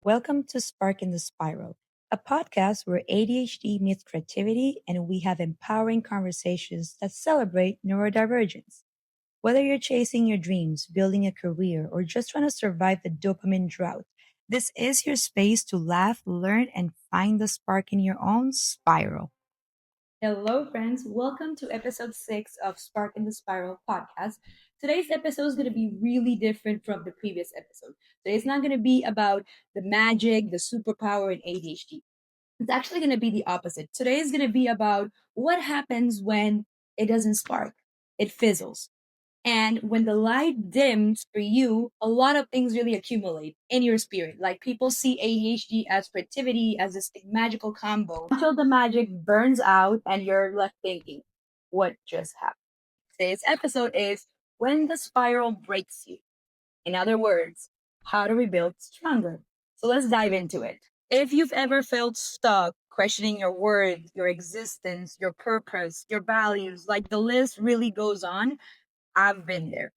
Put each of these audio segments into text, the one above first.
Welcome to Spark in the Spiral, a podcast where ADHD meets creativity and we have empowering conversations that celebrate neurodivergence. Whether you're chasing your dreams, building a career, or just trying to survive the dopamine drought, this is your space to laugh, learn, and find the spark in your own spiral. Hello, friends. Welcome to episode 6 of Spark in the Spiral podcast. Today's episode is going to be really different from the previous episode. Today's not going to be about the magic, the superpower, and ADHD. It's actually going to be the opposite. Today is going to be about what happens when it doesn't spark, it fizzles. And when the light dims for you, a lot of things really accumulate in your spirit. Like people see ADHD as creativity, as this magical combo, until the magic burns out and you're left thinking, what just happened? Today's episode is when the spiral breaks you. In other words, how to rebuild stronger. So let's dive into it. If you've ever felt stuck, questioning your worth, your existence, your purpose, your values, like the list really goes on, I've been there.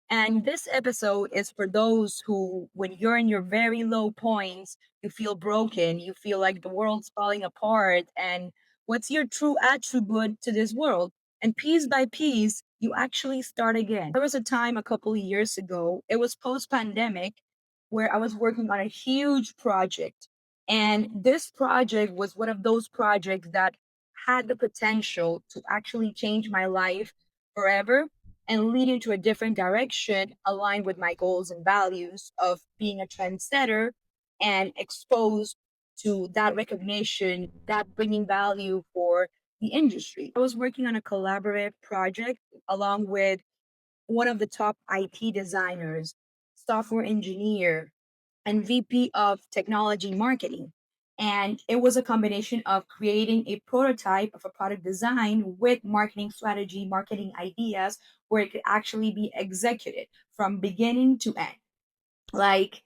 And this episode is for those who, when you're in your very low points, you feel broken, you feel like the world's falling apart, and what's your true attribute to this world? And piece by piece, you actually start again. There was a time a couple of years ago, it was post pandemic, where I was working on a huge project. And this project was one of those projects that had the potential to actually change my life forever and lead into a different direction aligned with my goals and values of being a trendsetter and exposed to that recognition, that bringing value for the industry. I was working on a collaborative project along with one of the top IT designers, software engineer, and VP of technology marketing. And it was a combination of creating a prototype of a product design with marketing strategy, marketing ideas, where it could actually be executed from beginning to end. Like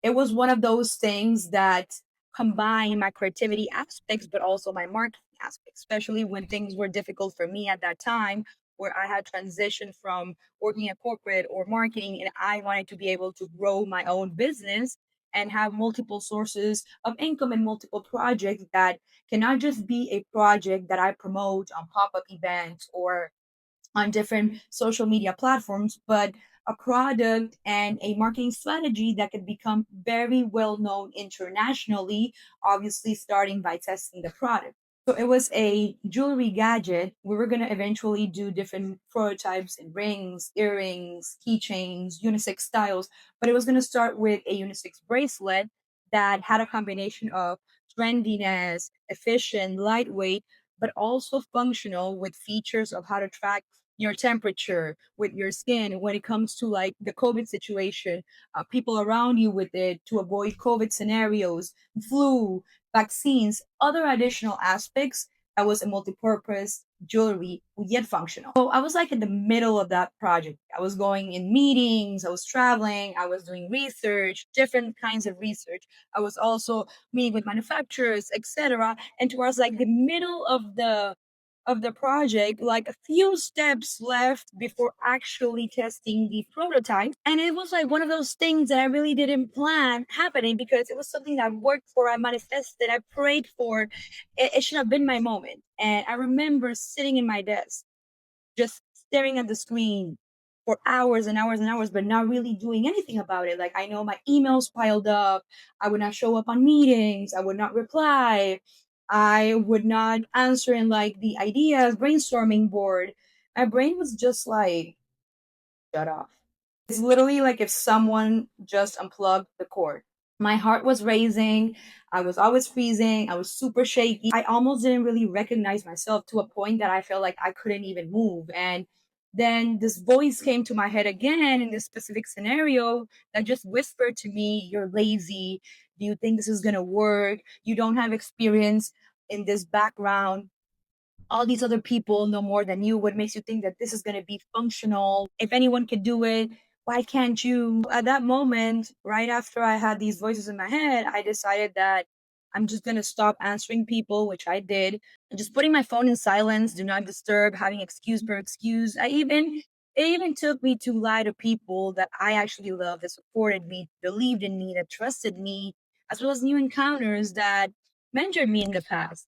it was one of those things that combine my creativity aspects, but also my marketing aspects, especially when things were difficult for me at that time, where I had transitioned from working at corporate or marketing, and I wanted to be able to grow my own business and have multiple sources of income and multiple projects that cannot just be a project that I promote on pop-up events or on different social media platforms, but a product and a marketing strategy that could become very well known internationally, obviously starting by testing the product. So it was a jewelry gadget. We were going to eventually do different prototypes in rings, earrings, keychains, unisex styles, but it was going to start with a unisex bracelet that had a combination of trendiness, efficient, lightweight, but also functional with features of how to track your temperature with your skin when it comes to like the COVID situation, people around you with it to avoid COVID scenarios, flu, vaccines, other additional aspects. That was a multi-purpose jewelry, yet functional. So I was like in the middle of that project. I was going in meetings, I was traveling, I was doing research, different kinds of research. I was also meeting with manufacturers, etc. And towards like the middle of the project, like a few steps left before actually testing the prototype. And it was like one of those things that I really didn't plan happening because it was something that I worked for, I manifested, I prayed for. It should have been my moment. And I remember sitting in my desk, just staring at the screen for hours and hours and hours, but not really doing anything about it. Like I know my emails piled up. I would not show up on meetings. I would not reply. I would not answer in like the ideas brainstorming board. My brain was just like shut off. It's literally like if someone just unplugged the cord. My heart was racing. I was always freezing. I was super shaky. I almost didn't really recognize myself to a point that I felt like I couldn't even move. And then this voice came to my head again in this specific scenario that just whispered to me, "You're lazy. Do you think this is going to work? You don't have experience in this background. All these other people know more than you. What makes you think that this is going to be functional? If anyone could do it, why can't you?" At that moment, right after I had these voices in my head, I decided that I'm just going to stop answering people, which I did, and just putting my phone in silence, do not disturb, having excuse per excuse. It even took me to lie to people that I actually loved, that supported me, believed in me, that trusted me, as well as new encounters that mentored me in the past.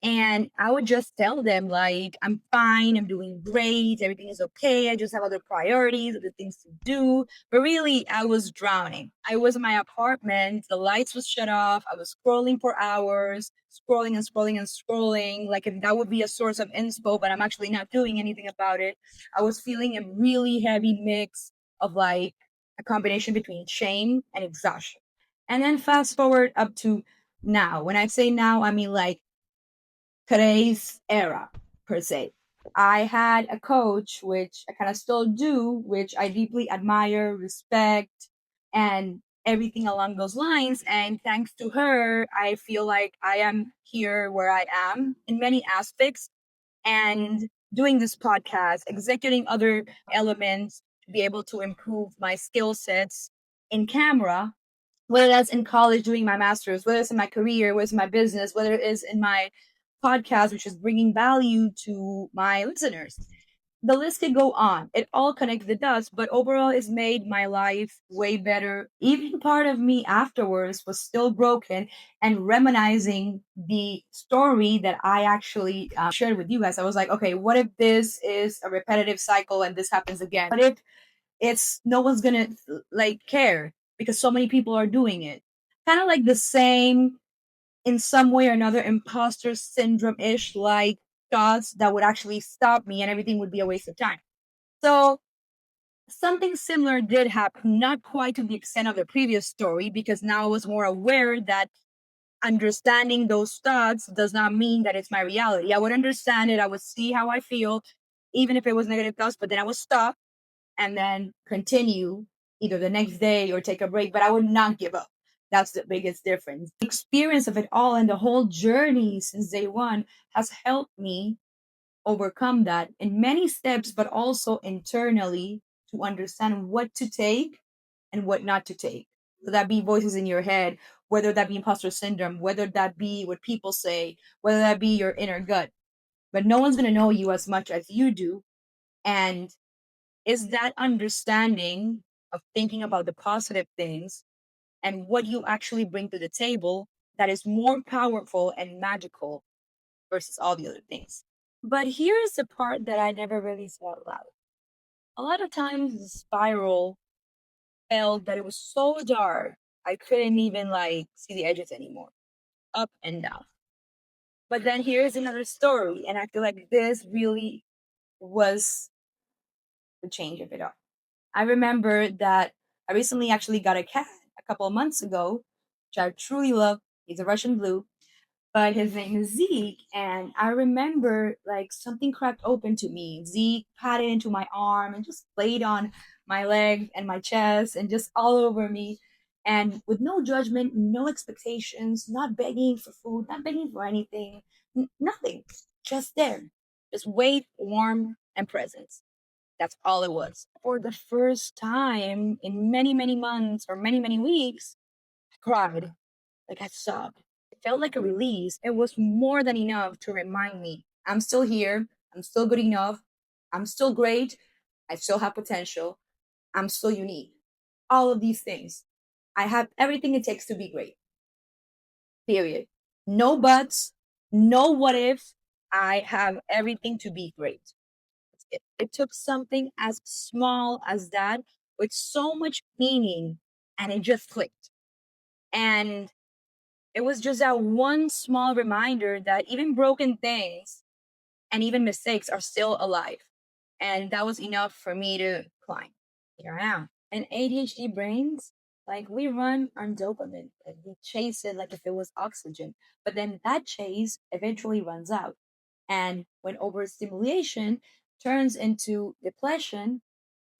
And I would just tell them, like, I'm fine, I'm doing great, everything is okay. I just have other priorities, other things to do. But really, I was drowning. I was in my apartment, the lights was shut off, I was scrolling for hours, scrolling and scrolling and scrolling, like if that would be a source of inspo, but I'm actually not doing anything about it. I was feeling a really heavy mix of like a combination between shame and exhaustion. And then fast forward up to now. When I say now, I mean like today's era per se. I had a coach, which I kind of still do, which I deeply admire, respect, and everything along those lines. And thanks to her, I feel like I am here where I am in many aspects and doing this podcast, executing other elements to be able to improve my skill sets in camera, whether that's in college doing my master's, whether it's in my career, whether it's in my business, whether it is in my podcast, which is bringing value to my listeners. The list could go on. It all connects the dots, but overall, it's made my life way better. Even part of me afterwards was still broken and reminiscing the story that I actually shared with you guys. I was like, okay, what if this is a repetitive cycle and this happens again? What if it's no one's gonna like care because so many people are doing it? Kind of like the same in some way or another imposter syndrome ish like thoughts that would actually stop me and everything would be a waste of time. So something similar did happen, not quite to the extent of the previous story, because now I was more aware that understanding those thoughts does not mean that it's my reality. I would understand it, I would see how I feel, even if it was negative thoughts, but then I would stop and then continue either the next day or take a break, but I would not give up. That's the biggest difference. The experience of it all and the whole journey since day one has helped me overcome that in many steps, but also internally to understand what to take and what not to take. So that be voices in your head, whether that be imposter syndrome, whether that be what people say, whether that be your inner gut. But no one's going to know you as much as you do. And is that understanding of thinking about the positive things and what you actually bring to the table that is more powerful and magical versus all the other things. But here's the part that I never really said out loud. A lot of times the spiral felt that it was so dark I couldn't even like see the edges anymore, up and down. But then here's another story, and I feel like this really was the change of it all. I remember that I recently actually got a cat a couple of months ago, which I truly love. He's a Russian blue, but his name is Zeke. And I remember like something cracked open to me. Zeke patted into my arm and just played on my leg and my chest and just all over me. And with no judgment, no expectations, not begging for food, not begging for anything, nothing. Just there. Just weight, warm, and presence. That's all it was. For the first time in many, many months or many, many weeks, I cried. Like I sobbed. It felt like a release. It was more than enough to remind me I'm still here. I'm still good enough. I'm still great. I still have potential. I'm still unique. All of these things. I have everything it takes to be great. Period. No buts, no what ifs. I have everything to be great. It took something as small as that with so much meaning and it just clicked. And it was just that one small reminder that even broken things and even mistakes are still alive. And that was enough for me to climb. Here I am. And ADHD brains, like we run on dopamine. Like we chase it like if it was oxygen. But then that chase eventually runs out. And when overstimulation turns into depression,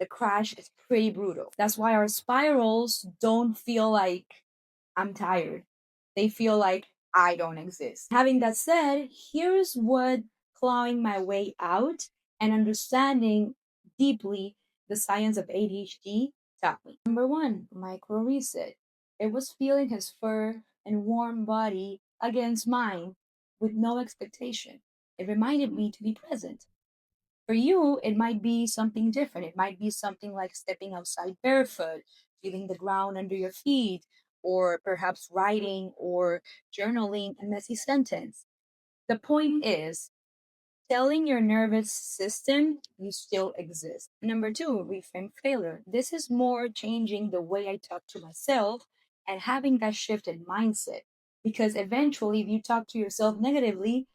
the crash is pretty brutal. That's why our spirals don't feel like I'm tired. They feel like I don't exist. Having that said, here's what clawing my way out and understanding deeply the science of ADHD taught me. Number one, micro reset. It was feeling his fur and warm body against mine with no expectation. It reminded me to be present. For you, it might be something different. It might be something like stepping outside barefoot, feeling the ground under your feet, or perhaps writing or journaling a messy sentence. The point is telling your nervous system you still exist. Number two, reframe failure. This is more changing the way I talk to myself and having that shift in mindset. Because eventually, if you talk to yourself negatively,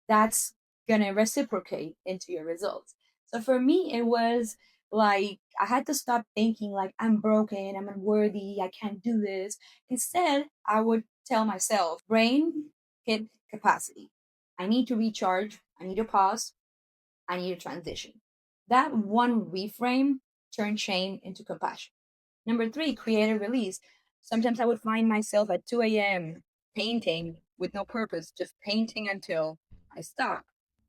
that's gonna reciprocate into your results. So for me, it was like I had to stop thinking like I'm broken, I'm unworthy, I can't do this. Instead, I would tell myself, brain hit capacity. I need to recharge, I need to pause, I need a transition. That one reframe turned shame into compassion. Number three, creative release. Sometimes I would find myself at 2 a.m. painting with no purpose, just painting until I stop,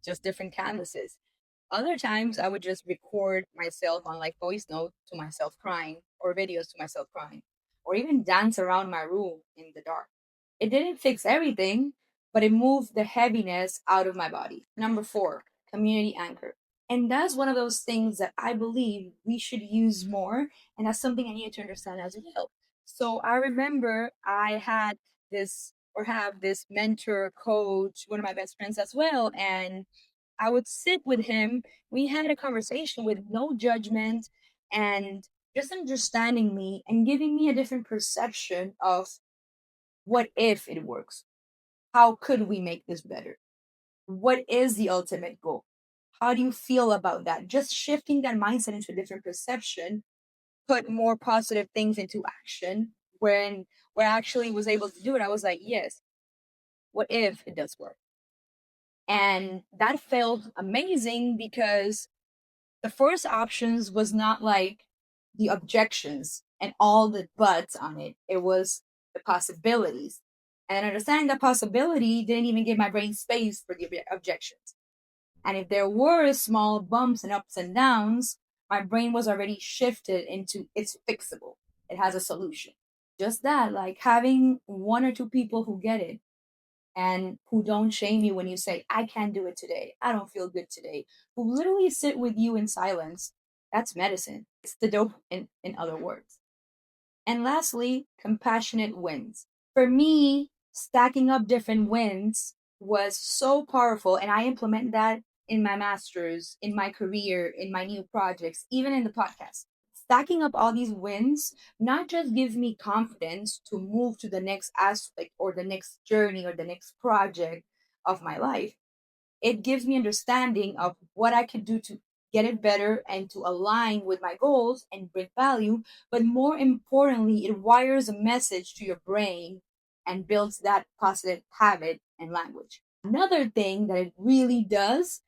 just different canvases. Other times I would just record myself on like voice note to myself crying or videos to myself crying or even dance around my room in the dark. It didn't fix everything, but it moved the heaviness out of my body. Number four, community anchor. And that's one of those things that I believe we should use more. And that's something I needed to understand as well. So I remember I had this or have this mentor, coach, one of my best friends as well. And I would sit with him. We had a conversation with no judgment and just understanding me and giving me a different perception of what if it works? How could we make this better? What is the ultimate goal? How do you feel about that? Just shifting that mindset into a different perception, put more positive things into action. When I actually was able to do it, I was like, yes, what if it does work? And that felt amazing because the first options was not like the objections and all the buts on it. It was the possibilities. And understanding the possibility didn't even give my brain space for the objections. And if there were small bumps and ups and downs, my brain was already shifted into it's fixable. It has a solution. Just that, like having one or two people who get it and who don't shame you when you say, I can't do it today. I don't feel good today. Who literally sit with you in silence. That's medicine. It's the dope in other words. And lastly, compassionate wins. For me, stacking up different wins was so powerful. And I implement that in my master's, in my career, in my new projects, even in the podcast. Stacking up all these wins not just gives me confidence to move to the next aspect or the next journey or the next project of my life, it gives me understanding of what I could do to get it better and to align with my goals and bring value. But more importantly, it wires a message to your brain and builds that positive habit and language. Another thing that it really does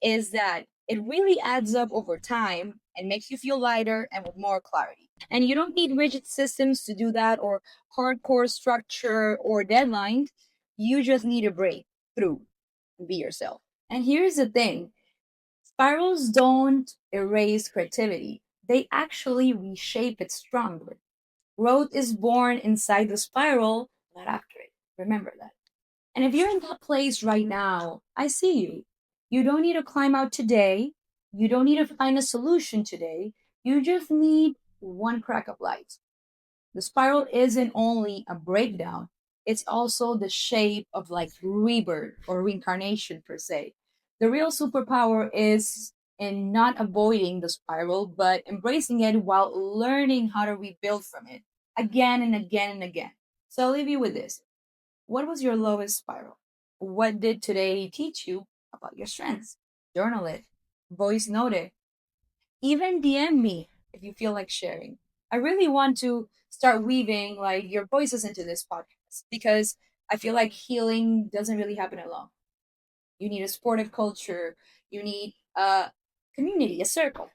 is that it really adds up over time and makes you feel lighter and with more clarity. And you don't need rigid systems to do that or hardcore structure or deadlines. You just need a break through and be yourself. And here's the thing, spirals don't erase creativity, they actually reshape it stronger. Growth is born inside the spiral, not after it. Remember that. And if you're in that place right now, I see you. You don't need to climb out today. You don't need to find a solution today. You just need one crack of light. The spiral isn't only a breakdown, it's also the shape of like rebirth or reincarnation per se. The real superpower is in not avoiding the spiral, but embracing it while learning how to rebuild from it again and again and again. So I'll leave you with this. What was your lowest spiral? What did today teach you about your strengths? Journal it, voice note it, even DM me if you feel like sharing. I really want to start weaving like your voices into this podcast because I feel like healing doesn't really happen alone. You need a supportive culture, you need a community, a circle.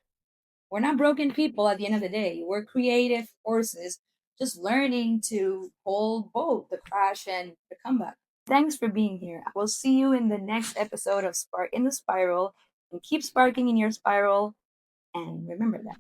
We're not broken people at the end of the day. We're creative forces just learning to hold both the crash and the comeback. Thanks for being here. I will see you in the next episode of Spark in the Spiral and keep sparking in your spiral. And remember that.